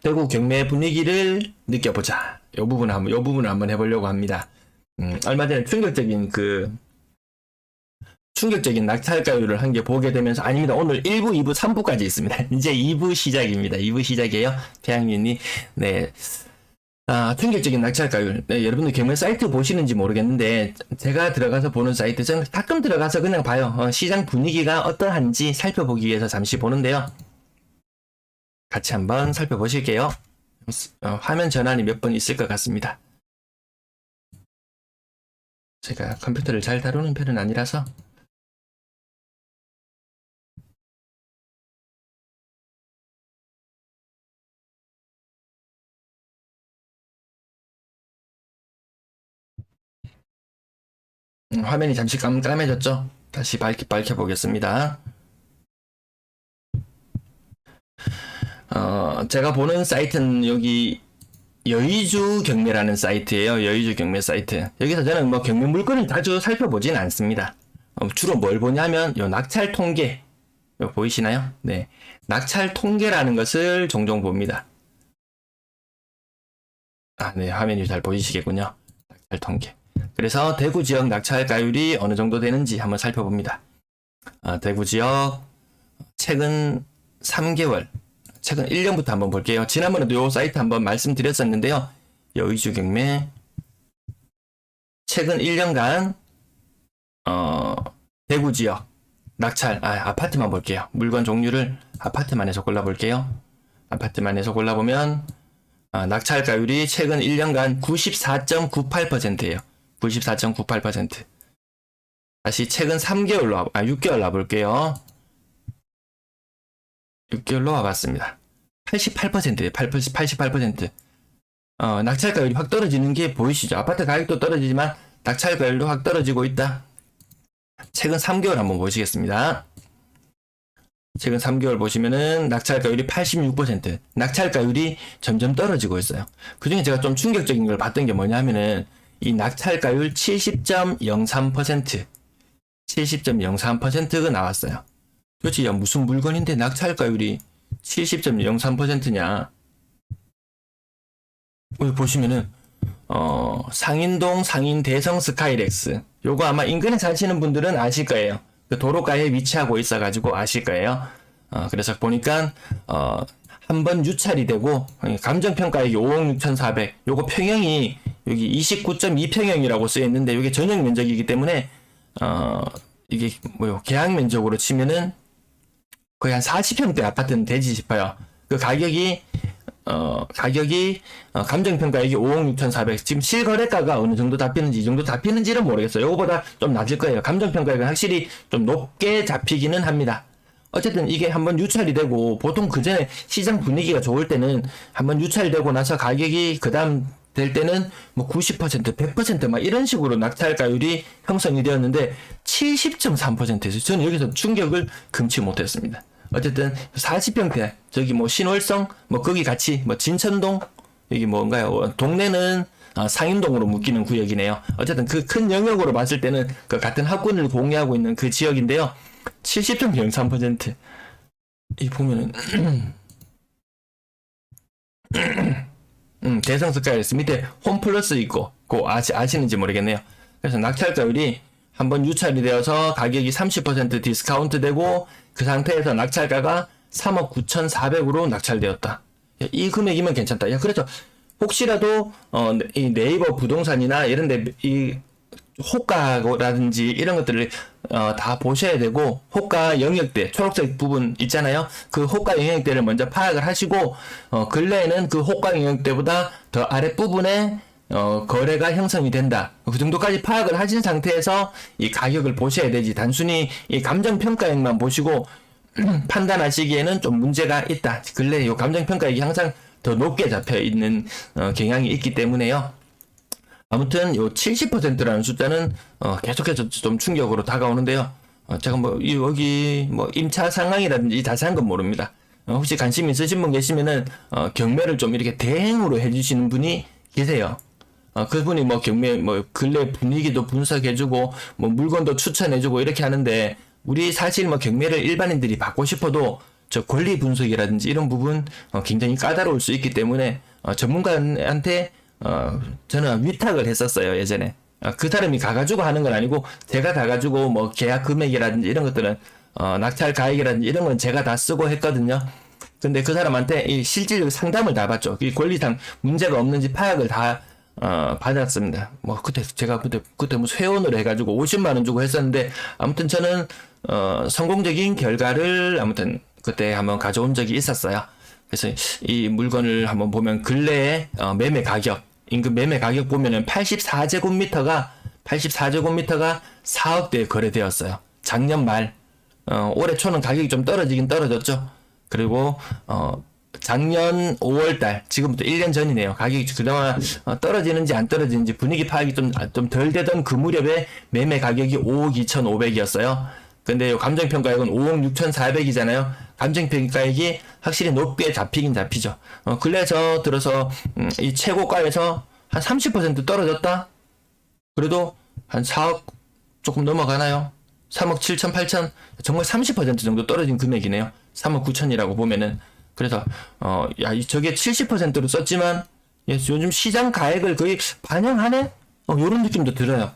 대구 경매 분위기를 느껴보자. 요 부분을 한번 해보려고 합니다. 얼마 전에 충격적인 낙찰가율을 한 개 보게 되면서, 아닙니다. 오늘 1부, 2부, 3부까지 있습니다. 이제 2부 시작입니다. 2부 시작이에요. 배양윤이. 네. 충격적인 낙찰가율. 네, 여러분들 경매 사이트 보시는지 모르겠는데, 제가 들어가서 보는 사이트, 저는 가끔 들어가서 그냥 봐요. 시장 분위기가 어떠한지 살펴보기 위해서 잠시 보는데요. 같이 한번 살펴보실게요. 화면 전환이 몇 번 있을 것 같습니다. 제가 컴퓨터를 잘 다루는 편은 아니라서. 화면이 잠시 깜깜해졌죠? 다시 밝혀보겠습니다. 제가 보는 사이트는 여기 여의주 경매라는 사이트예요. 여의주 경매 사이트. 여기서 저는 뭐 경매 물건을 자주 살펴보진 않습니다. 주로 뭘 보냐면 요 낙찰 통계. 요 보이시나요? 네. 낙찰 통계라는 것을 종종 봅니다. 네. 화면이 잘 보이시겠군요. 낙찰 통계. 그래서 대구 지역 낙찰가율이 어느 정도 되는지 한번 살펴봅니다. 대구 지역 최근 3개월, 최근 1년부터 한번 볼게요. 지난번에도 이 사이트 한번 말씀드렸었는데요. 여의주 경매 최근 1년간 대구 지역 낙찰, 아파트만 볼게요. 물건 종류를 아파트만 해서 골라볼게요. 아파트만 해서 골라보면 낙찰가율이 최근 1년간 94.98%예요. 94.98%. 다시 최근 6개월 와볼게요. 6개월로 와봤습니다. 88%예요. 88%. 낙찰가율이 확 떨어지는 게 보이시죠? 아파트 가격도 떨어지지만 낙찰가율도 확 떨어지고 있다. 최근 3개월 한번 보시겠습니다. 최근 3개월 보시면은 낙찰가율이 86%. 낙찰가율이 점점 떨어지고 있어요. 그 중에 제가 좀 충격적인 걸 봤던 게 뭐냐면은 이 낙찰가율 70.03%. 70.03%가 나왔어요. 도대체 무슨 물건인데 낙찰가율이 70.03%냐? 여기 보시면은 상인동 상인대성 스카이렉스. 요거 아마 인근에 사시는 분들은 아실 거예요. 그 도로가에 위치하고 있어가지고 아실 거예요. 그래서 보니까 한 번 유찰이 되고 감정평가액이 5억 6,400. 요거 평형이 여기 29.2평형이라고 쓰여 있는데 이게 전용 면적이기 때문에 이게 뭐요? 계약 면적으로 치면은 거의 한 40평대 아파트는 되지 싶어요. 그 가격이 감정평가액이 5억 6,400. 지금 실거래가가 어느 정도 잡히는지, 이 정도 잡히는지는 모르겠어요. 요거보다 좀 낮을 거예요. 감정평가액은 확실히 좀 높게 잡히기는 합니다. 어쨌든 이게 한번 유찰이 되고, 보통 그 전에 시장 분위기가 좋을 때는 한번 유찰이 되고 나서 가격이 그 다음 될 때는 뭐 90%, 100% 막 이런 식으로 낙찰가율이 형성이 되었는데 70.3%에서 저는 여기서 충격을 금치 못했습니다. 어쨌든 40평대 저기 뭐 신월성 뭐 거기 같이 뭐 진천동 여기 뭔가요? 동네는 상인동으로 묶이는 구역이네요. 어쨌든 그 큰 영역으로 봤을 때는 그 같은 학군을 공유하고 있는 그 지역인데요. 70.03%. 이 보면은 대성 스카이렉스 밑에 홈플러스 있고 그거 아시는지 모르겠네요. 그래서 낙찰가율이 한번 유찰이 되어서 가격이 30% 디스카운트 되고 그 상태에서 낙찰가가 3억 9,400으로 낙찰되었다. 이 금액이면 괜찮다. 그렇죠. 혹시라도 이 네이버 부동산이나 이런데 이 호가라든지 이런 것들을 다 보셔야 되고, 호가 영역대 초록색 부분 있잖아요. 그 호가 영역대를 먼저 파악을 하시고 근래에는 그 호가 영역대보다 더 아랫부분에 거래가 형성이 된다. 그 정도까지 파악을 하신 상태에서 이 가격을 보셔야 되지, 단순히 이 감정평가액만 보시고 판단하시기에는 좀 문제가 있다. 근래 이 감정평가액이 항상 더 높게 잡혀 있는 경향이 있기 때문에요. 아무튼 요 70%라는 숫자는 계속해서 좀 충격으로 다가오는데요. 제가 뭐 여기 뭐 임차 상황이라든지 자세한 건 모릅니다. 혹시 관심 있으신 분 계시면은 경매를 좀 이렇게 대행으로 해주시는 분이 계세요. 그분이 뭐 경매 뭐 근래 분위기도 분석해주고 뭐 물건도 추천해주고 이렇게 하는데, 우리 사실 뭐 경매를 일반인들이 받고 싶어도 저 권리 분석이라든지 이런 부분 굉장히 까다로울 수 있기 때문에 전문가한테 저는 위탁을 했었어요, 예전에. 그 사람이 가가지고 하는 건 아니고 제가 가가지고 뭐 계약 금액이라든지 이런 것들은 낙찰 가액이라든지 이런 건 제가 다 쓰고 했거든요. 근데 그 사람한테 이 실질적 상담을 다 받죠. 이 권리상 문제가 없는지 파악을 다 받았습니다. 뭐 그때 제가 그때 뭐 회원으로 해가지고 50만 원 주고 했었는데 아무튼 저는 성공적인 결과를 아무튼 그때 한번 가져온 적이 있었어요. 그래서 이 물건을 한번 보면 근래에 매매 가격 임금 매매 가격 보면은 84제곱미터가 4억대에 거래되었어요. 작년 말 올해 초는 가격이 좀 떨어지긴 떨어졌죠. 그리고 작년 5월달 지금부터 1년 전이네요. 가격이 그동안 떨어지는지 안 떨어지는지 분위기 파악이 좀 덜 되던 그 무렵에 매매 가격이 5억 2,500이었어요. 근데 감정평가액은 5억 6,400이잖아요. 감정평가액이 확실히 높게 잡히긴 잡히죠. 근래서 들어서 이 최고가에서 한 30% 떨어졌다? 그래도 한 4억 조금 넘어가나요? 3억 7천, 8천 정말 30% 정도 떨어진 금액이네요. 3억 9천이라고 보면은 그래서 저게 70%로 썼지만 요즘 시장 가액을 거의 반영하네? 요런 느낌도 들어요.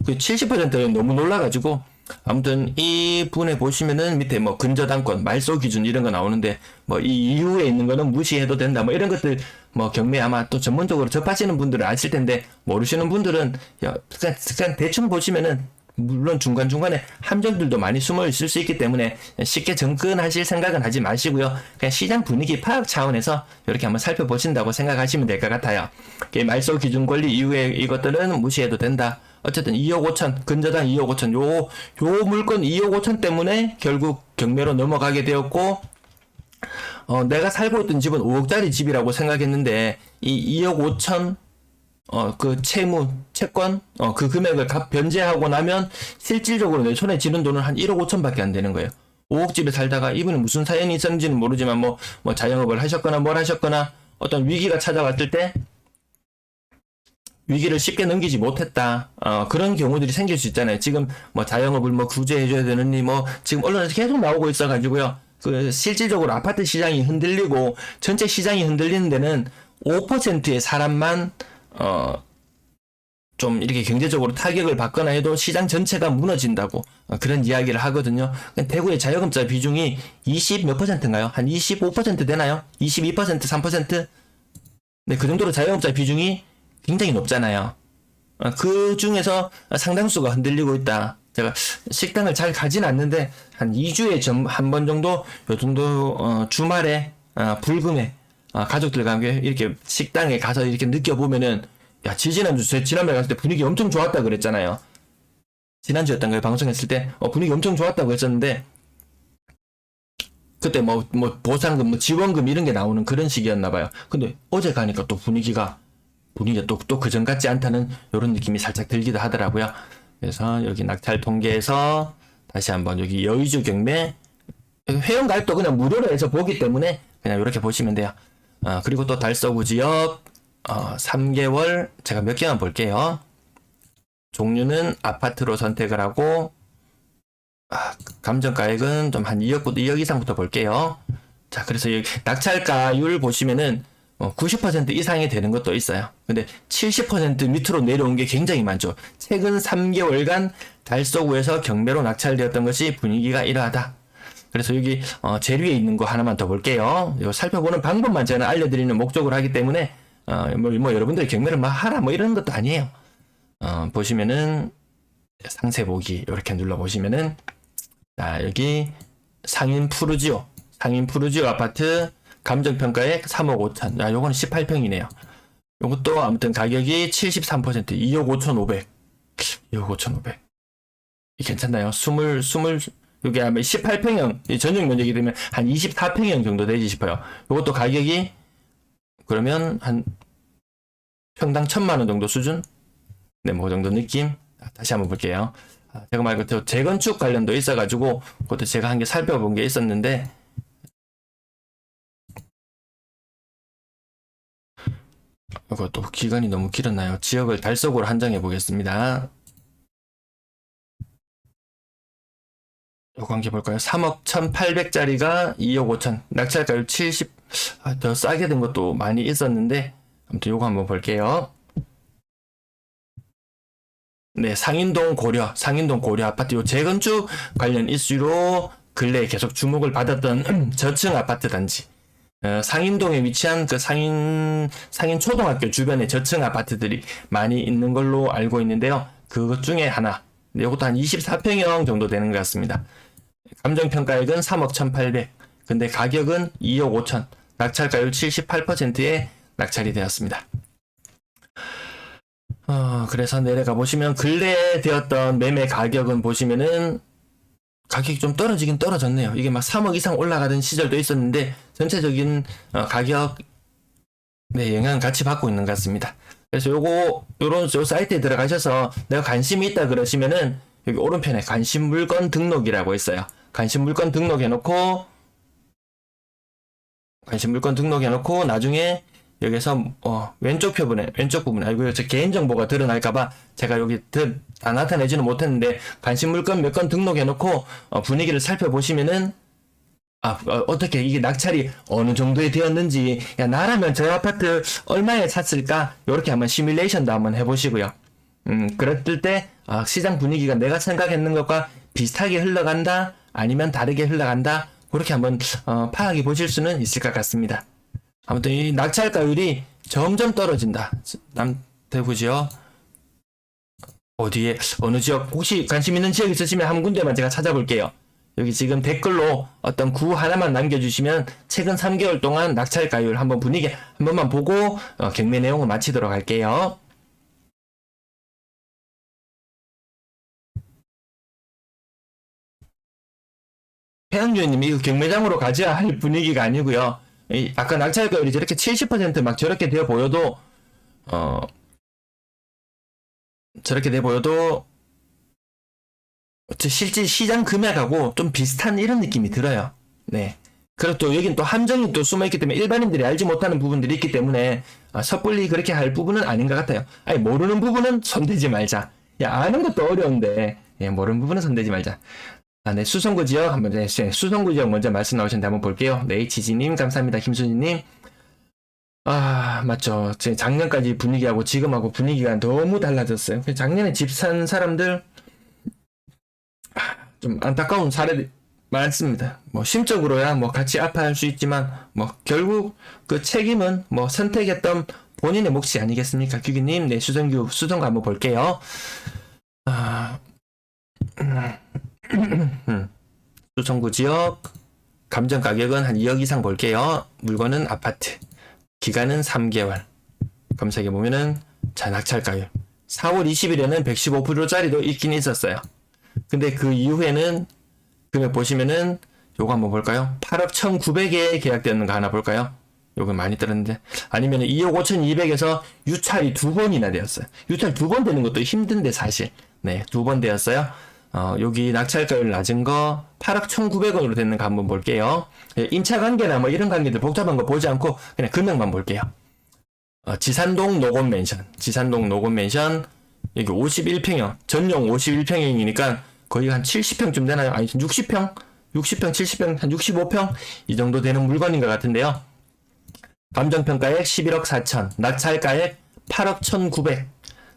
그 70%는 너무 놀라가지고 아무튼 이 분에 보시면은 밑에 뭐 근저당권, 말소 기준 이런 거 나오는데 뭐 이 이후에 있는 거는 무시해도 된다 뭐 이런 것들 뭐 경매 아마 또 전문적으로 접하시는 분들은 아실 텐데 모르시는 분들은 그냥 대충 보시면은 물론 중간중간에 함정들도 많이 숨어 있을 수 있기 때문에 쉽게 접근하실 생각은 하지 마시고요. 그냥 시장 분위기 파악 차원에서 이렇게 한번 살펴보신다고 생각하시면 될 것 같아요. 말소 기준 권리 이후에 이것들은 무시해도 된다. 어쨌든 2억 5천, 근저당 2억 5천, 요 물건 2억 5천 때문에 결국 경매로 넘어가게 되었고, 내가 살고 있던 집은 5억짜리 집이라고 생각했는데, 이 2억 5천, 그 채권, 그 금액을 변제하고 나면 실질적으로 내 손에 쥐는 돈은 한 1억 5천 밖에 안 되는 거예요. 5억 집에 살다가 이분은 무슨 사연이 있었는지는 모르지만 뭐 자영업을 하셨거나 뭘 하셨거나 어떤 위기가 찾아왔을 때 위기를 쉽게 넘기지 못했다. 그런 경우들이 생길 수 있잖아요. 지금 뭐 자영업을 뭐 구제해줘야 되느니 뭐 지금 언론에서 계속 나오고 있어가지고요. 그 실질적으로 아파트 시장이 흔들리고 전체 시장이 흔들리는 데는 5%의 사람만 좀 이렇게 경제적으로 타격을 받거나 해도 시장 전체가 무너진다고 그런 이야기를 하거든요. 대구의 자영업자 비중이 20 몇 %인가요? 한 25% 되나요? 22%, 3%? 네, 그 정도로 자영업자 비중이 굉장히 높잖아요. 그 중에서 상당수가 흔들리고 있다. 제가 식당을 잘 가진 않는데 한 2주에 한 번 정도 요 정도 주말에 불금에 가족들과 함께 이렇게 식당에 가서 이렇게 느껴보면은 야 지난번에 갔을 때 분위기 엄청 좋았다 그랬잖아요. 지난주였던 거예요. 방송했을 때 분위기 엄청 좋았다고 했었는데 그때 뭐 보상금 뭐 지원금 이런 게 나오는 그런 시기였나 봐요. 근데 어제 가니까 또 분위기가 또 그전 같지 않다는 이런 느낌이 살짝 들기도 하더라고요. 그래서 여기 낙찰 통계에서 다시 한번 여기 여의주 경매 회원 가입도 그냥 무료로 해서 보기 때문에 그냥 이렇게 보시면 돼요. 그리고 또 달서구 지역 3개월 제가 몇 개만 볼게요. 종류는 아파트로 선택을 하고 감정가액은 좀 한 2억 이상부터 볼게요. 자, 그래서 여기 낙찰가율 보시면은 90% 이상이 되는 것도 있어요. 근데 70% 밑으로 내려온 게 굉장히 많죠. 최근 3개월간 달서구에서 경매로 낙찰되었던 것이 분위기가 이러하다. 그래서 여기 제일 위에 있는 거 하나만 더 볼게요. 이거 살펴보는 방법만 저는 알려드리는 목적으로 하기 때문에 뭐 여러분들이 경매를 막 하라 뭐 이런 것도 아니에요. 보시면은 상세 보기 이렇게 눌러 보시면은 여기 상인 푸르지오 아파트 감정평가액 3억 5천. 요거는 18평이네요. 요것도 아무튼 가격이 73% 2억 5,500. 2억 5,500. 괜찮나요? 요게 아마 18평형 전용 면적이 되면 한 24평형 정도 되지 싶어요. 요것도 가격이 그러면 한 평당 1,000만 원 정도 수준? 네, 뭐 그 정도 느낌? 다시 한번 볼게요. 제가 말고 저 재건축 관련도 있어가지고 그것도 제가 한 개 살펴본 게 있었는데 이것도 기간이 너무 길었나요? 지역을 달서구로 한정해 보겠습니다. 요 관계 볼까요? 3억 1,800짜리가 2억 5천. 낙찰가율 70, 더 싸게 된 것도 많이 있었는데, 아무튼 요거 한번 볼게요. 네, 상인동 고려 아파트 요 재건축 관련 이슈로 근래에 계속 주목을 받았던 저층 아파트 단지. 상인동에 위치한 그 상인 초등학교 주변에 저층 아파트들이 많이 있는 걸로 알고 있는데요. 그것 중에 하나. 네, 이것도 한 24평형 정도 되는 것 같습니다. 감정평가액은 3억 1,800. 근데 가격은 2억 5천. 낙찰가율 78%에 낙찰이 되었습니다. 그래서 내려가 보시면 근래에 되었던 매매 가격은 보시면은 가격이 좀 떨어지긴 떨어졌네요. 이게 막 3억 이상 올라가던 시절도 있었는데 전체적인 가격 네, 영향을 같이 받고 있는 것 같습니다. 그래서 요런 요 사이트에 들어가셔서 내가 관심이 있다 그러시면은 여기 오른편에 관심 물건 등록이라고 있어요. 관심 물건 등록해놓고 나중에 여기서 왼쪽 부분에 아이고 저 개인정보가 드러날까봐 제가 여기 다 나타내지는 못했는데 관심 물건 몇 건 등록해놓고 분위기를 살펴보시면은 어떻게 이게 낙찰이 어느 정도에 되었는지, 야 나라면 저 아파트 얼마에 샀을까 이렇게 한번 시뮬레이션도 한번 해보시고요. 그랬을 때 시장 분위기가 내가 생각했는 것과 비슷하게 흘러간다 아니면 다르게 흘러간다 그렇게 한번 파악해 보실 수는 있을 것 같습니다. 아무튼 이 낙찰가율이 점점 떨어진다. 남대구 지역 어디에 어느 지역 혹시 관심 있는 지역 있으시면 한 군데만 제가 찾아볼게요. 여기 지금 댓글로 어떤 구 하나만 남겨주시면 최근 3개월 동안 낙찰가율 한번 분위기 한 번만 보고 경매 내용을 마치도록 할게요. 태양주님 이거 경매장으로 가져야 할 분위기가 아니고요. 아까 낙찰가율이 저렇게 70% 저렇게 되어 보여도 실제 시장 금액하고 좀 비슷한 이런 느낌이 들어요. 네. 그리고 또 여긴 또 함정이 또 숨어있기 때문에 일반인들이 알지 못하는 부분들이 있기 때문에 섣불리 그렇게 할 부분은 아닌 것 같아요. 아니 모르는 부분은 손대지 말자. 야 아는 것도 어려운데 모르는 부분은 손대지 말자. 네, 수성구 지역 수성구 지역 먼저 말씀 나오셨는데 한번 볼게요. 네, 지지님 감사합니다. 김수진님. 맞죠. 작년까지 분위기하고 지금하고 분위기가 너무 달라졌어요. 작년에 집 산 사람들 좀 안타까운 사례 많습니다. 심적으로야 같이 아파할 수 있지만 결국 그 책임은 선택했던 본인의 몫이 아니겠습니까? 규기님, 네, 수성구 한번 볼게요. 수성구 지역 감정 가격은 한 2억 이상 볼게요. 물건은 아파트. 기간은 3개월. 검색해 보면은 자 낙찰가율 4월 20일에는 115%짜리도 있긴 있었어요. 근데 그 이후에는 금액 보시면은 요거 한번 볼까요? 8억 1,900에 계약되는 거 하나 볼까요? 요거 많이 떨었는데 아니면 2억 5,200에서 유찰이 2번이나 되었어요. 유찰 2번 되는 것도 힘든데 사실 네 2번 되었어요. 여기 낙찰가율 낮은 거 8억 1,900원으로 되는 거 한번 볼게요. 인차 관계나 이런 관계들 복잡한 거 보지 않고 그냥 금액만 볼게요. 지산동 노곤맨션 여기 51평형 전용 51평형이니까 거의 한 70평쯤 되나요? 아니 60평 70평 한 65평 이 정도 되는 물건인 것 같은데요. 감정평가액 11억 4천 낙찰가액 8억 1,900.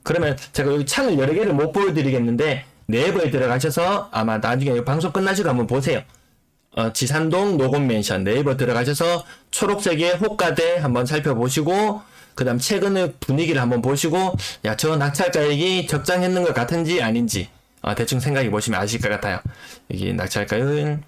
그러면 제가 여기 창을 여러 개를 못 보여드리겠는데 네이버에 들어가셔서 아마 나중에 방송 끝나시고 한번 보세요. 지산동 노곤맨션 네이버 들어가셔서 초록색의 호가대 한번 살펴보시고 그 다음 최근의 분위기를 한번 보시고 야 저 낙찰가액이 적당했는 것 같은지 아닌지 대충 생각해 보시면 아실 것 같아요. 여기 낙찰가율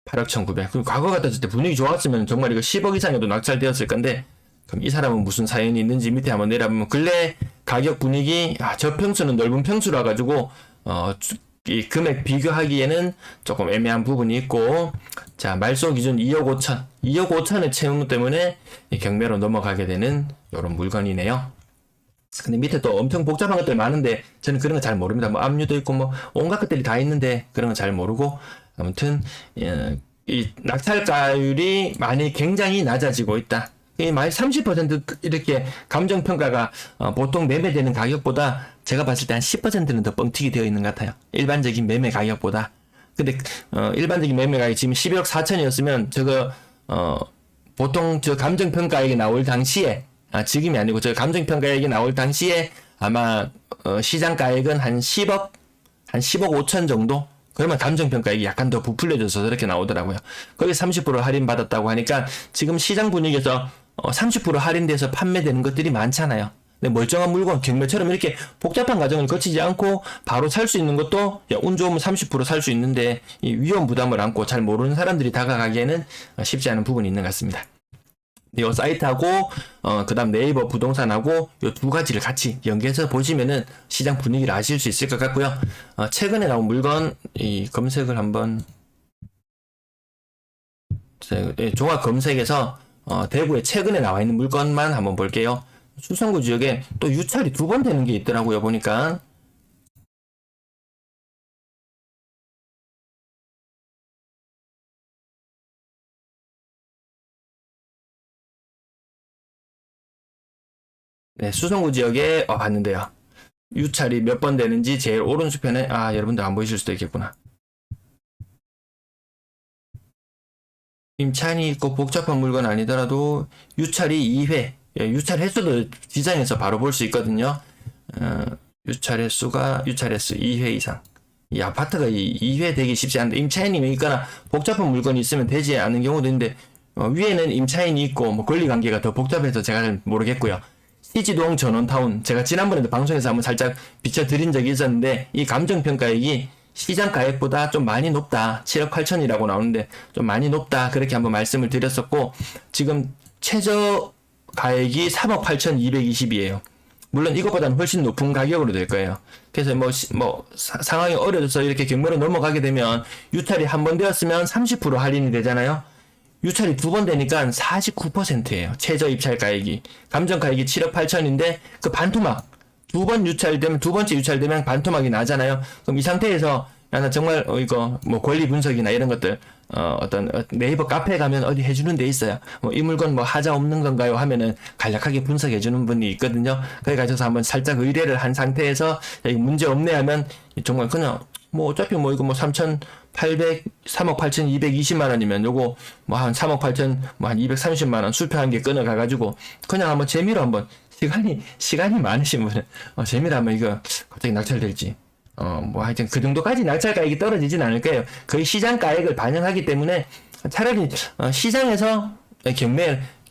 8억 1,900. 그럼 과거 같았을 때 분위기 좋았으면 정말 이거 10억 이상에도 낙찰되었을 건데 그럼 이 사람은 무슨 사연이 있는지 밑에 한번 내려보면 근래 가격 분위기 저 평수는 넓은 평수라 가지고 이 금액 비교하기에는 조금 애매한 부분이 있고 자 말소 기준 2억 5천 2억 5천의 채무 때문에 경매로 넘어가게 되는 이런 물건이네요. 근데 밑에 또 엄청 복잡한 것들 많은데 저는 그런 거 잘 모릅니다. 압류도 있고 온갖 것들이 다 있는데 그런 거 잘 모르고 아무튼 이 낙찰가율이 많이 굉장히 낮아지고 있다. 많이 30% 이렇게 감정평가가 보통 매매되는 가격보다 제가 봤을 때 한 10%는 더 뻥튀기 되어 있는 것 같아요. 일반적인 매매 가격보다. 근데 일반적인 매매 가격이 지금 11억 4천이었으면 저거 보통 저 감정평가액이 나올 당시에 지금이 아니고 저 감정평가액이 나올 당시에 아마 시장가액은 한 10억 5천 정도. 그러면 감정평가액이 약간 더 부풀려져서 저렇게 나오더라고요. 거기 30% 할인받았다고 하니까 지금 시장 분위기에서 30% 할인돼서 판매되는 것들이 많잖아요. 근데 멀쩡한 물건, 경매처럼 이렇게 복잡한 과정을 거치지 않고 바로 살 수 있는 것도 운 좋으면 30% 살 수 있는데 이 위험 부담을 안고 잘 모르는 사람들이 다가가기에는 쉽지 않은 부분이 있는 것 같습니다. 이 사이트하고 그 다음 네이버 부동산하고 이 두 가지를 같이 연계해서 보시면은 시장 분위기를 아실 수 있을 것 같고요. 최근에 나온 물건 이 검색을 한번 종합 검색에서 대구에 최근에 나와 있는 물건만 한번 볼게요. 수성구 지역에 또 유찰이 2번 되는 게 있더라고요. 보니까 네, 수성구 지역에 봤는데요. 유찰이 몇 번 되는지 제일 오른쪽편에 여러분들 안 보이실 수도 있겠구나. 임차인이 있고 복잡한 물건 아니더라도 유찰이 2회, 유찰 횟수도 디자인에서 바로 볼 수 있거든요. 유찰 횟수 2회 이상. 이 아파트가 2회 되기 쉽지 않은데 임차인이 있거나 복잡한 물건이 있으면 되지 않은 경우도 있는데 위에는 임차인이 있고 뭐 권리관계가 더 복잡해서 제가 잘 모르겠고요. 시지동 전원타운 제가 지난번에도 방송에서 한번 살짝 비춰드린 적이 있었는데 이 감정평가액이 시장 가액보다 좀 많이 높다. 7억 8천이라고 나오는데 좀 많이 높다. 그렇게 한번 말씀을 드렸었고 지금 최저 가액이 3억 8,220이에요. 물론 이것보다는 훨씬 높은 가격으로 될 거예요. 그래서 상황이 어려져서 이렇게 경매로 넘어가게 되면 유찰이 한 번 되었으면 30% 할인이 되잖아요. 유찰이 2번 되니까 49%예요. 최저 입찰 가액이. 감정 가액이 7억 8천인데 그 반토막 두 번째 유찰되면 반토막이 나잖아요. 그럼 이 상태에서 나는 정말 이거 뭐 권리 분석이나 이런 것들 어떤 네이버 카페에 가면 어디 해주는 데 있어요. 이 물건 하자 없는 건가요? 하면은 간략하게 분석해주는 분이 있거든요. 거기 가셔서 한번 살짝 의뢰를 한 상태에서 문제 없네 하면 정말 그냥 어차피 이거 3억 8,220만 원이면 요거 한 3억 8천 한 230만 원 수표 한 개 끊어 가가지고 그냥 한번 재미로 한번 시간이 많으신 분은 재미로 한번 이거 갑자기 낙찰될지 하여튼 그 정도까지 낙찰 가액이 떨어지진 않을 거예요. 거의 시장 가액을 반영하기 때문에 차라리 시장에서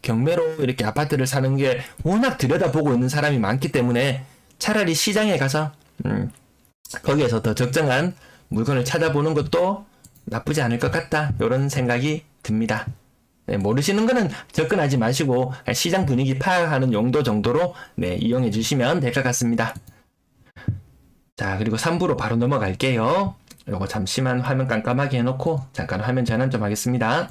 경매로 이렇게 아파트를 사는 게 워낙 들여다보고 있는 사람이 많기 때문에 차라리 시장에 가서 거기에서 더 적정한 물건을 찾아보는 것도 나쁘지 않을 것 같다. 이런 생각이 듭니다. 네, 모르시는 거는 접근하지 마시고 시장 분위기 파악하는 용도 정도로 이용해 주시면 될 것 같습니다. 자, 그리고 3부로 바로 넘어갈게요. 요거 잠시만 화면 깜깜하게 해놓고 잠깐 화면 전환 좀 하겠습니다.